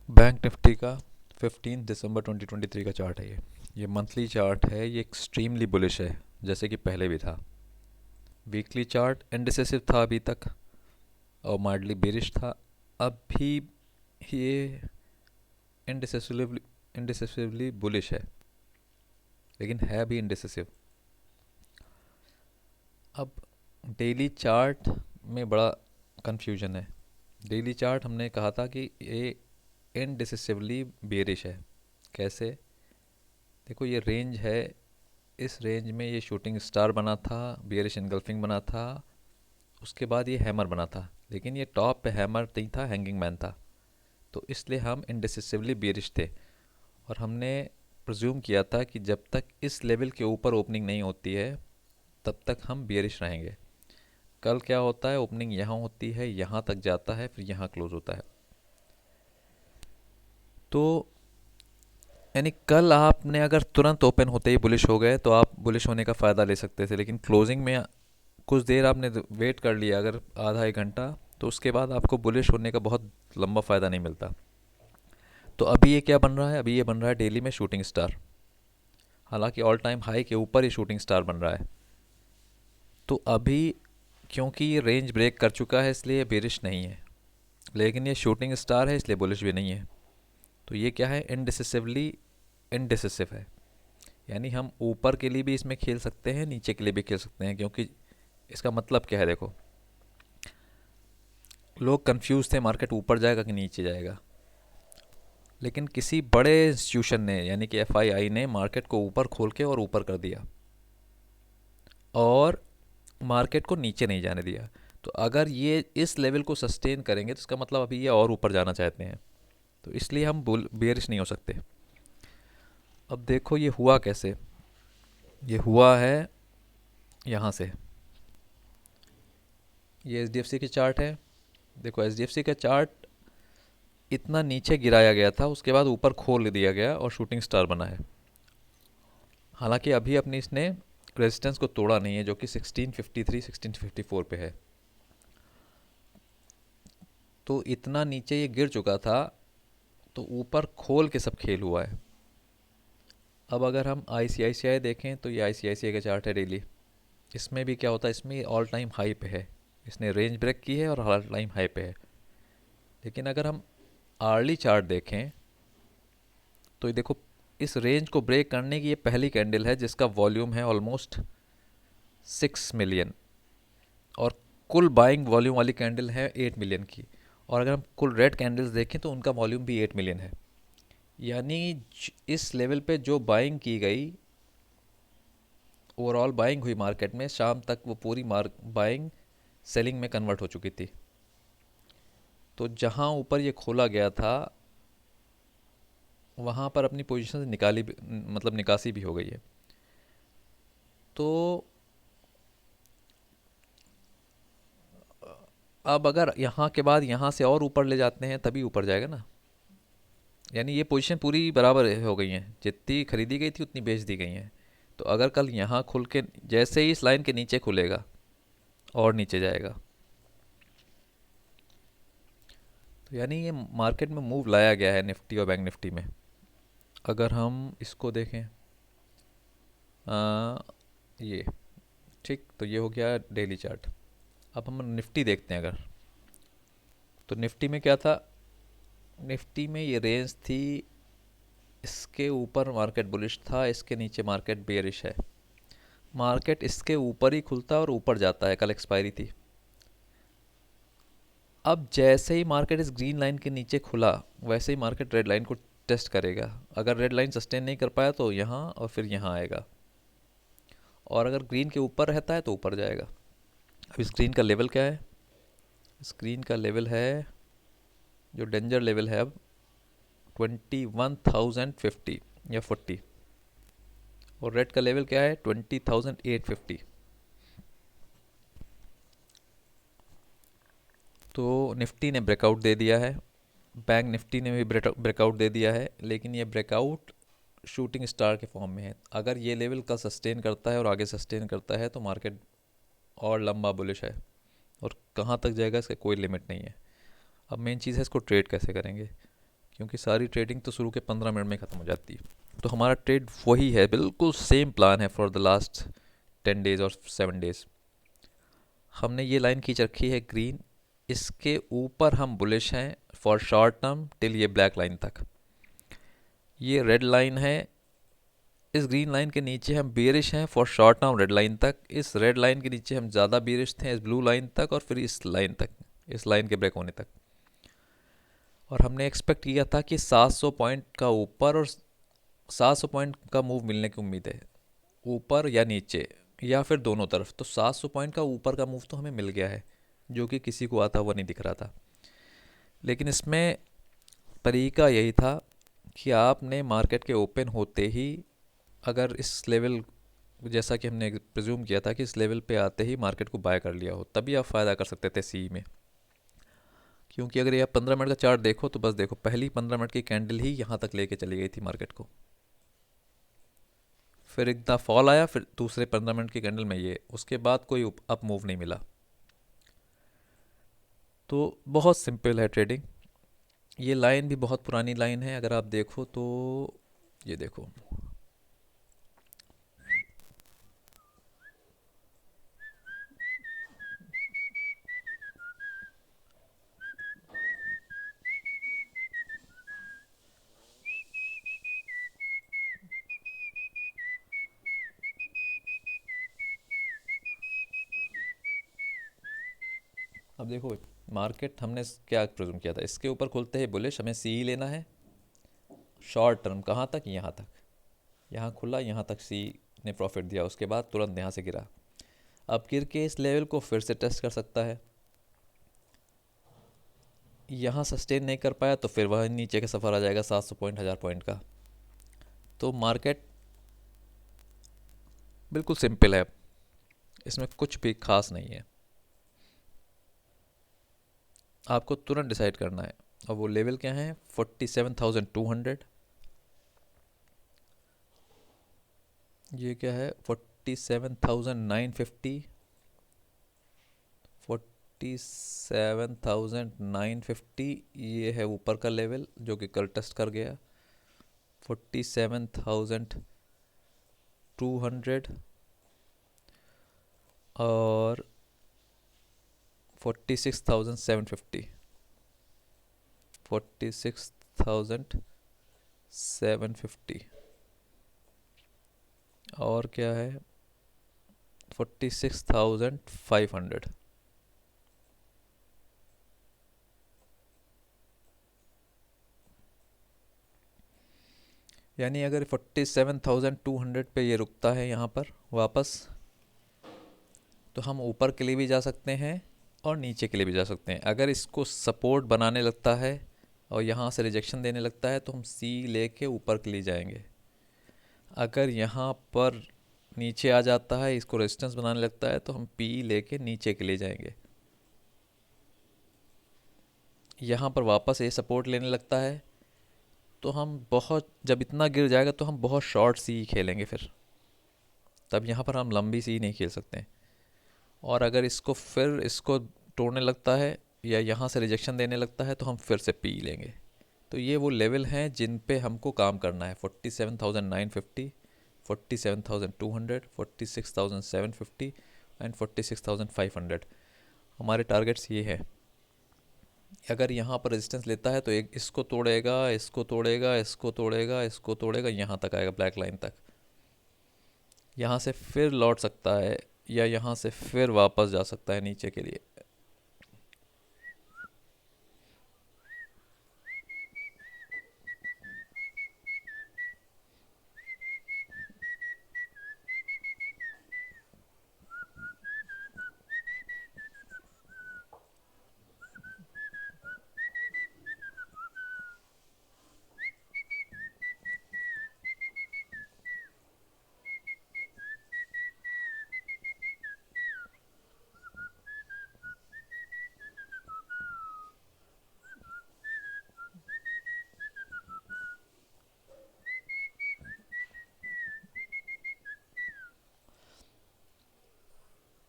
Bank Nifty का 15 दिसंबर 2023 का chart है ये मंथली चार्ट है। ये एक्सट्रीमली बुलिश है, जैसे कि पहले भी था। वीकली चार्ट इंडिसेसिव था अभी तक और मार्डली बेरिश था। अब भी ये इंडिसेसिवली इंडिसेसिवली बुलिश है, लेकिन है भी इंडिसेसिव। अब डेली चार्ट में बड़ा कंफ्यूजन है। डेली चार्ट हमने कहा था कि ये इनडिसिसिवली बेरिश है। कैसे? देखो, ये रेंज है। इस रेंज में ये शूटिंग स्टार बना था, बियरिश इनगल्फिंग बना था, उसके बाद ये हैमर बना था। लेकिन ये टॉप पे हैमर नहीं था, हैंगिंग मैन था। तो इसलिए हम इनडिसिसिवली बियरिश थे। और हमने प्रज्यूम किया था कि जब तक इस लेवल के ऊपर ओपनिंग नहीं होती है तब तक हम बियरिश रहेंगे। कल क्या होता है, ओपनिंग यहाँ होती है, यहाँ तक जाता है, फिर यहाँ क्लोज होता है। तो यानी कल आपने अगर तुरंत ओपन होते ही बुलिश हो गए तो आप बुलिश होने का फ़ायदा ले सकते थे, लेकिन क्लोजिंग में कुछ देर आपने वेट कर लिया, अगर आधा एक घंटा, तो उसके बाद आपको बुलिश होने का बहुत लंबा फ़ायदा नहीं मिलता। तो अभी ये क्या बन रहा है? अभी ये बन रहा है डेली में शूटिंग स्टार। हालांकि ऑल टाइम हाई के ऊपर ही शूटिंग स्टार बन रहा है। तो अभी क्योंकि ये रेंज ब्रेक कर चुका है इसलिए बेरिश नहीं है, लेकिन ये शूटिंग स्टार है इसलिए बुलिश भी नहीं है। तो ये क्या है? इनडिसिसिवली इनडिसिसिव है। यानी हम ऊपर के लिए भी इसमें खेल सकते हैं, नीचे के लिए भी खेल सकते हैं। क्योंकि इसका मतलब क्या है? देखो, लोग कंफ्यूज थे मार्केट ऊपर जाएगा कि नीचे जाएगा, लेकिन किसी बड़े इंस्टीट्यूशन ने यानी कि एफआईआई ने मार्केट को ऊपर खोल के और ऊपर कर दिया और मार्केट को नीचे नहीं जाने दिया। तो अगर ये इस लेवल को सस्टेन करेंगे तो इसका मतलब अभी ये और ऊपर जाना चाहते हैं। तो इसलिए हम बेयरिश नहीं हो सकते। अब देखो ये हुआ कैसे। ये हुआ है यहाँ से। ये एच की चार्ट है। देखो, एच का चार्ट इतना नीचे गिराया गया था, उसके बाद ऊपर खोल दिया गया और शूटिंग स्टार बना है। हालांकि अभी अपनी इसने रेजिस्टेंस को तोड़ा नहीं है, जो कि 1653 1654 पे है। तो इतना नीचे ये गिर चुका था, तो ऊपर खोल के सब खेल हुआ है। अब अगर हम आईसीआईसीआई देखें तो ये आईसीआईसीआई का चार्ट है डेली। इसमें भी क्या होता है, इसमें ऑल टाइम हाई पे है। इसने रेंज ब्रेक की है और ऑल टाइम हाई पे है। लेकिन अगर हम आर्ली चार्ट देखें तो ये देखो, इस रेंज को ब्रेक करने की ये पहली कैंडल है जिसका वॉल्यूम है ऑलमोस्ट 6 मिलियन। और कुल बाइंग वॉल्यूम वाली कैंडल है 8 मिलियन की। और अगर हम कुल रेड कैंडल्स देखें तो उनका वॉल्यूम भी 8 मिलियन है। यानी इस लेवल पे जो बाइंग की गई, ओवरऑल बाइंग हुई मार्केट में, शाम तक वो पूरी बाइंग सेलिंग में कन्वर्ट हो चुकी थी। तो जहाँ ऊपर ये खोला गया था वहाँ पर अपनी पोजीशन से मतलब निकासी भी हो गई है। तो अब अगर यहाँ के बाद यहाँ से और ऊपर ले जाते हैं तभी ऊपर जाएगा ना। यानी ये पोजीशन पूरी बराबर हो गई हैं, जितनी खरीदी गई थी उतनी बेच दी गई हैं। तो अगर कल यहाँ खुल के जैसे ही इस लाइन के नीचे खुलेगा और नीचे जाएगा। तो यानी ये मार्केट में मूव लाया गया है निफ्टी और बैंक निफ्टी में। अगर हम इसको देखें, आ, ये ठीक, तो ये हो गया डेली चार्ट। अब हम निफ्टी देखते हैं अगर, तो निफ्टी में क्या था? निफ्टी में ये रेंज थी, इसके ऊपर मार्केट बुलिश था, इसके नीचे मार्केट बेयरिश है। मार्केट इसके ऊपर ही खुलता है और ऊपर जाता है। कल एक्सपायरी थी। अब जैसे ही मार्केट इस ग्रीन लाइन के नीचे खुला, वैसे ही मार्केट रेड लाइन को टेस्ट करेगा। अगर रेड लाइन सस्टेन नहीं कर पाया तो यहाँ और फिर यहाँ आएगा। और अगर ग्रीन के ऊपर रहता है तो ऊपर जाएगा। अब स्क्रीन का लेवल क्या है? स्क्रीन का लेवल है, जो डेंजर लेवल है अब, 21,050 या 40। और रेड का लेवल क्या है? 20,850। तो निफ्टी ने ब्रेकआउट दे दिया है, बैंक निफ्टी ने भी ब्रेकआउट दे दिया है, लेकिन ये ब्रेकआउट शूटिंग स्टार के फॉर्म में है। अगर ये लेवल का सस्टेन करता है और आगे सस्टेन करता है तो मार्केट और लंबा बुलिश है। और कहाँ तक जाएगा इसका कोई लिमिट नहीं है। अब मेन चीज़ है इसको ट्रेड कैसे करेंगे। क्योंकि सारी ट्रेडिंग तो शुरू के 15 मिनट में ख़त्म हो जाती है। तो हमारा ट्रेड वही है, बिल्कुल सेम प्लान है फॉर द लास्ट 10 डेज और 7 डेज। हमने ये लाइन खींच रखी है ग्रीन, इसके ऊपर हम बुलिश हैं फॉर शॉर्ट टर्म टिल ये ब्लैक लाइन तक। ये रेड लाइन है, इस ग्रीन लाइन के नीचे हम बेरिश हैं for short term red line तक। इस रेड लाइन के नीचे हम ज़्यादा बेरिश थे इस ब्लू लाइन तक, और फिर इस लाइन तक, इस लाइन के ब्रेक होने तक। और हमने एक्सपेक्ट किया था कि 700 पॉइंट का ऊपर और 700 पॉइंट का मूव मिलने की उम्मीद है, ऊपर या नीचे या फिर दोनों तरफ। तो 700 पॉइंट का ऊपर का मूव तो हमें मिल गया है, जो कि किसी को आता हुआ नहीं दिख रहा था। लेकिन इसमें तरीका यही था कि आपने मार्केट के ओपन होते ही, अगर इस लेवल, जैसा कि हमने प्रिज्यूम किया था कि इस लेवल पे आते ही मार्केट को बाय कर लिया हो, तभी आप फ़ायदा कर सकते थे सी में। क्योंकि अगर ये आप 15 मिनट का चार्ट देखो तो बस देखो, पहली 15 मिनट की कैंडल ही यहाँ तक लेके चली गई थी मार्केट को। फिर एक दा फॉल आया, फिर दूसरे 15 मिनट की कैंडल में ये, उसके बाद कोई अप मूव नहीं मिला। तो बहुत सिंपल है ट्रेडिंग। ये लाइन भी बहुत पुरानी लाइन है, अगर आप देखो तो ये देखो, अब देखो मार्केट हमने क्या प्रिज्यूम किया था, इसके ऊपर खुलते ही बुलिश, हमें सी ही लेना है शॉर्ट टर्म। कहाँ तक? यहाँ तक। यहाँ खुला, यहाँ तक सी ने प्रॉफिट दिया, उसके बाद तुरंत यहाँ से गिरा। अब गिर के इस लेवल को फिर से टेस्ट कर सकता है, यहाँ सस्टेन नहीं कर पाया तो फिर वह नीचे का सफ़र आ जाएगा 700 पॉइंट, 1000 पॉइंट का। तो मार्केट बिल्कुल सिंपल है, इसमें कुछ भी खास नहीं है। आपको तुरंत डिसाइड करना है। और वो लेवल क्या है? 47,200। ये क्या है? 47,950। 47,950 ये है ऊपर का लेवल, जो कि कल टेस्ट कर गया। 47,200 और 46,750। 46,750 और क्या है? 46,500। यानी अगर 47,200 पे ये रुकता है यहाँ पर वापस, तो हम ऊपर के लिए भी जा सकते हैं और नीचे के लिए भी जा सकते हैं। अगर इसको सपोर्ट बनाने लगता है और यहाँ से रिजेक्शन देने लगता है तो हम सी लेके ऊपर के लिए जाएंगे। अगर यहाँ पर नीचे आ जाता है, इसको रेजिस्टेंस बनाने लगता है, तो हम पी लेके नीचे के लिए जाएंगे। यहाँ पर वापस ये सपोर्ट लेने लगता है तो हम बहुत, जब इतना गिर जाएगा तो हम बहुत शॉर्ट सी खेलेंगे फिर, तब यहाँ पर हम लंबी सी नहीं खेल सकते। और अगर इसको फिर इसको तोड़ने लगता है या यहाँ से रिजेक्शन देने लगता है तो हम फिर से पी लेंगे। तो ये वो लेवल हैं जिन पे हमको काम करना है। 47,950, 47,200, 46,750 एंड 46,500 हमारे टारगेट्स ये हैं। अगर यहाँ पर रेजिस्टेंस लेता है तो एक इसको तोड़ेगा, इसको तोड़ेगा, इसको तोड़ेगा, इसको तोड़ेगा, यहाँ तक आएगा ब्लैक लाइन तक। यहाँ से फिर लौट सकता है या यहाँ से फिर वापस जा सकता है नीचे के लिए।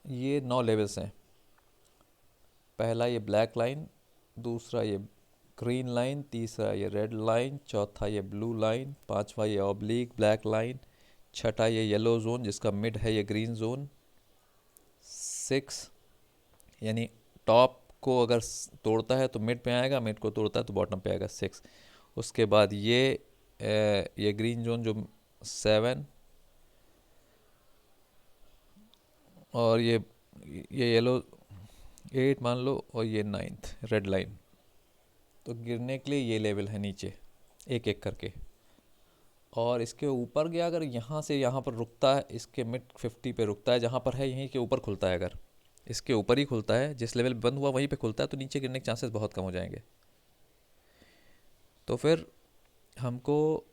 ये 9 लेवल्स हैं। पहला ये ब्लैक लाइन, दूसरा ये ग्रीन लाइन, तीसरा ये रेड लाइन, चौथा ये ब्लू लाइन, पांचवा ये ऑब्लिक ब्लैक लाइन, छठा ये येलो जोन जिसका मिड है ये ग्रीन जोन, सिक्स यानी टॉप को अगर तोड़ता है तो मिड पे आएगा, मिड को तोड़ता है तो बॉटम पे आएगा, सिक्स। उसके बाद ये ग्रीन जोन जो सेवन, और ये येलो एट मान लो, और ये नाइन्थ रेड लाइन। तो गिरने के लिए ये लेवल है नीचे एक एक करके। और इसके ऊपर गया अगर यहाँ से यहाँ पर रुकता है, इसके मिड 50 पे रुकता है जहाँ पर है, यहीं के ऊपर खुलता है, अगर इसके ऊपर ही खुलता है, जिस लेवल बंद हुआ वहीं पे खुलता है, तो नीचे गिरने के चांसेस बहुत कम हो जाएंगे। तो फिर हमको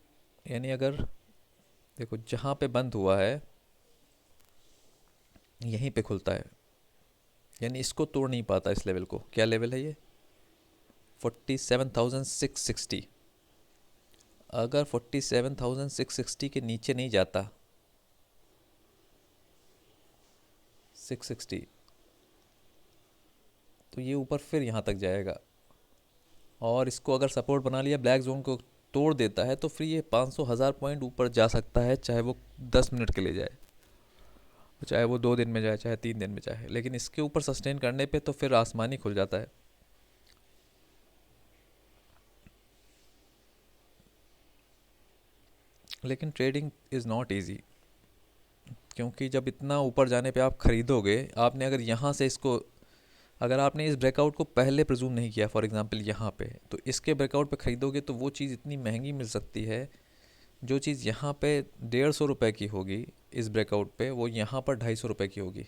यानी अगर देखो जहाँ पे बंद हुआ है यहीं पे खुलता है, यानी इसको तोड़ नहीं पाता इस लेवल को। क्या लेवल है ये? 47,660। अगर 47,660 के नीचे नहीं जाता, 660, तो ये ऊपर फिर यहाँ तक जाएगा। और इसको अगर सपोर्ट बना लिया, ब्लैक जोन को तोड़ देता है, तो फिर ये 500,000 पॉइंट ऊपर जा सकता है, चाहे वो 10 मिनट के लिए जाए, चाहे वो 2 दिन में जाए, चाहे 3 दिन में जाए। लेकिन इसके ऊपर सस्टेन करने पे तो फिर आसमान ही खुल जाता है। लेकिन ट्रेडिंग इज़ नॉट ईजी, क्योंकि जब इतना ऊपर जाने पे आप ख़रीदोगे, आपने अगर यहाँ से इसको, अगर आपने इस ब्रेकआउट को पहले प्रिज्यूम नहीं किया, फॉर एग्जांपल यहाँ पे, तो इसके ब्रेकआउट पे ख़रीदोगे तो वो चीज़ इतनी महंगी मिल सकती है। जो चीज़ यहाँ पे 150 रुपये की होगी इस ब्रेकआउट पे, वो यहाँ पर 250 रुपये की होगी।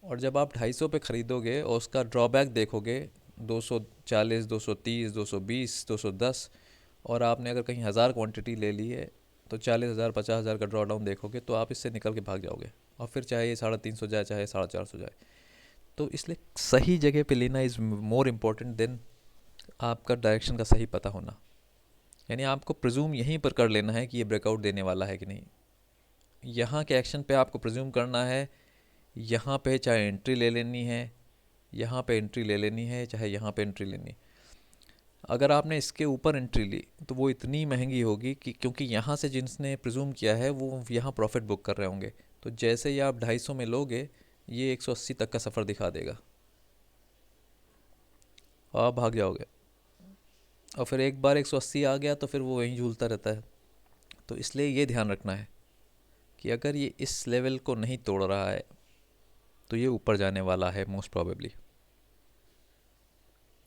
और जब आप 250 पे ख़रीदोगे और उसका ड्रॉबैक देखोगे 240, 230, 220, 210, और आपने अगर कहीं 1000 क्वांटिटी ले ली है, तो 40,000, 50,000 का ड्रॉ डाउन देखोगे तो आप इससे निकल के भाग जाओगे। और फिर चाहे ये 350 जाए, चाहे 450 जाए। तो इसलिए सही जगह पे लेना इज़ मोर इम्पोर्टेंट देन आपका डायरेक्शन का सही पता होना। यानी आपको प्रिज्यूम यहीं पर कर लेना है कि ये ब्रेकआउट देने वाला है कि नहीं। यहाँ के एक्शन पे आपको प्रिज्यूम करना है, यहाँ पे चाहे एंट्री ले लेनी है, यहाँ पे एंट्री ले लेनी है, चाहे यहाँ पे एंट्री लेनी। अगर आपने इसके ऊपर एंट्री ली तो वो इतनी महंगी होगी कि, क्योंकि यहाँ से जिसने प्रिज्यूम किया है वो यहाँ प्रॉफिट बुक कर रहे होंगे। तो जैसे ही आप 250 में लोगे, ये 180 तक का सफ़र दिखा देगा और आप भाग जाओगे। और फिर एक बार 180 आ गया तो फिर वो वहीं झूलता रहता है। तो इसलिए ये ध्यान रखना है कि अगर ये इस लेवल को नहीं तोड़ रहा है तो ये ऊपर जाने वाला है मोस्ट प्रोबेबली।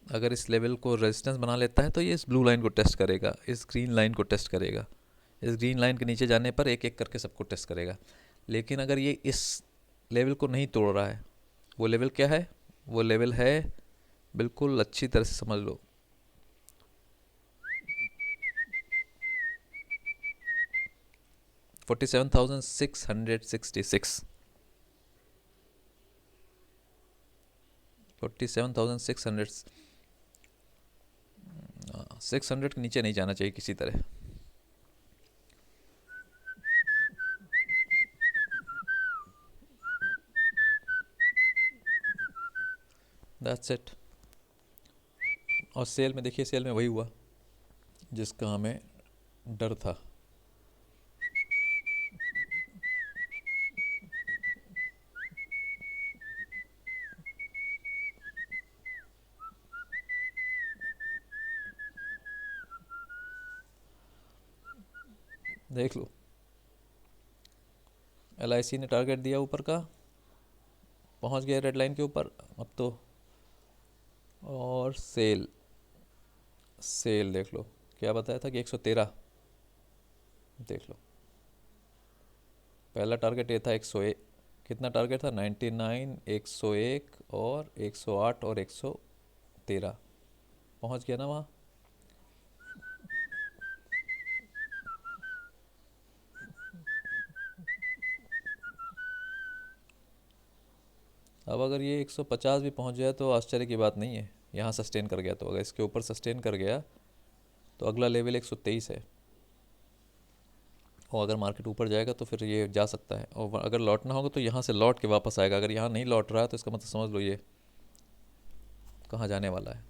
अगर इस लेवल को रेजिस्टेंस बना लेता है तो ये इस ब्लू लाइन को टेस्ट करेगा, इस ग्रीन लाइन को टेस्ट करेगा, इस ग्रीन लाइन के नीचे जाने पर एक एक करके सबको टेस्ट करेगा। लेकिन अगर ये इस लेवल को नहीं तोड़ रहा है, वो लेवल क्या है? वो लेवल है, बिल्कुल अच्छी तरह से समझ लो, 47,666। 47,600, 600 के नीचे नहीं जाना चाहिए किसी तरह। That's it. और सेल में देखिए, सेल में वही हुआ जिसका हमें डर था। देख लो, LIC ने टारगेट दिया ऊपर का, पहुंच गया रेड लाइन के ऊपर अब तो। और सेल, सेल देख लो, क्या बताया था कि 113। देख लो, पहला टारगेट ये था 101। कितना टारगेट था? 99, 101 और 108 और 113। पहुंच गया ना वहाँ। अब अगर ये 150 भी पहुंच जाए तो आश्चर्य की बात नहीं है, यहाँ सस्टेन कर गया तो। अगर इसके ऊपर सस्टेन कर गया तो अगला लेवल 123 है। और अगर मार्केट ऊपर जाएगा तो फिर ये जा सकता है। और अगर लौटना होगा तो यहाँ से लौट के वापस आएगा। अगर यहाँ नहीं लौट रहा है तो इसका मतलब समझ लो ये कहाँ जाने वाला है।